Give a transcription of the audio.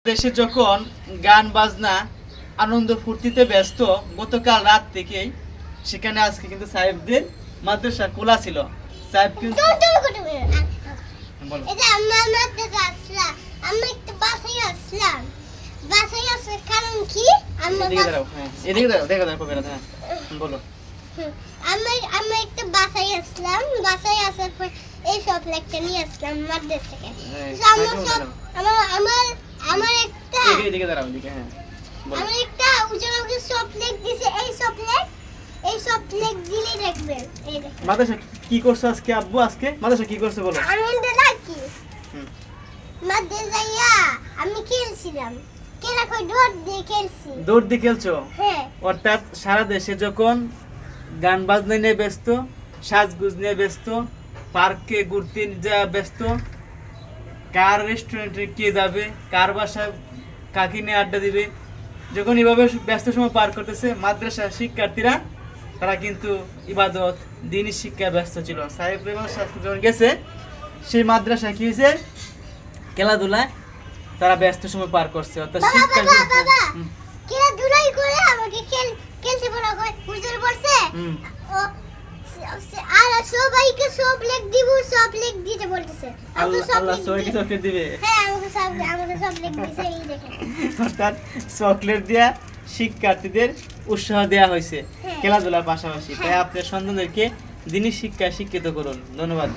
দেশে যখন গান বাজনা আনন্দ ফুর্তিতে ব্যস্ত গতকাল রাত থেকেই সেখানে আজকে কিন্তু সাহেবদের মাদ্রাসা খোলা ছিল। সাহেব কিন্তু বলো। এই যে আমার মাদ্রাসা আসলাম, আমি একটু বাসায় আসলাম। বাসায় আসার কারণ কি? এদিকে দাঁড়াও, হ্যাঁ এদিকে দাঁড়াও, দেখা দাঁড়াও কবে হ্যাঁ বলো। আমি একটু বাসায় আসলাম, বাসায় আসার পর এই সব লেখটা নিয়ে আসলাম মাদ্রাসা থেকে। আমার একটা এদিকে দাঁড়াও, এদিকে হ্যাঁ বলো। আমার একটা উজলাকে সব লেখ দিছে, এই সব লেখ দিলেই দেখবেন। এই দেখেন মাদ্রাসা কি করছো আজকে আব্বু? আজকে মাদ্রাসা কি করছে বলো। আনন্দ নাকি হুম। মাদ্রাসায় আমি খেলছিলাম, খেলা করে দৌড় দিয়ে খেলছি। দৌড় দিয়ে খেলছো? হ্যাঁ অর্থাৎ সারা দেশে যখন গান বাজনা নিয়ে ব্যস্ত, সাজগুজ নিয়ে ব্যস্ত, পার্কে ঘুরতে যা ব্যস্ত, কার রেস্টুরেন্টে কে যাবে, কার বাসায় কাকি নিয়ে আড্ডা দিবে, যখন এভাবে ব্যস্ত সময় পার করতেছে মাদ্রাসার শিক্ষার্থীরা তারা কিন্তু ইবাদত দিনী শিক্ষায় ব্যস্ত ছিল। সাহেব যখন গেছে সেই মাদ্রাসা কি হয়েছে খেলাধুলায় তারা ব্যস্ত সময় পার করছে। অর্থাৎ বাবা শিক্ষা বাবা খেলাধুলাই করে আমাকে খেলতে বলা করে হুজুর বলছে ও আর সবাইকে সব লেখ দিব, সব লেখ দিতে বলতেছে। আমাকে সব আল্লাহ লেখ সবাইকে চকলেট দিবে। হ্যাঁ আমাকে সব লেখ দিছে, এই দেখেন। অর্থাৎ চকলেট দেয়া শিক্ষার্থীদের উৎসাহ দেওয়া হয়েছে হ্যাঁ। খেলাধুলার পাশাপাশি। তাই আপনার সন্তানদেরকে দিনী শিক্ষায় শিক্ষিত করুন। ধন্যবাদ।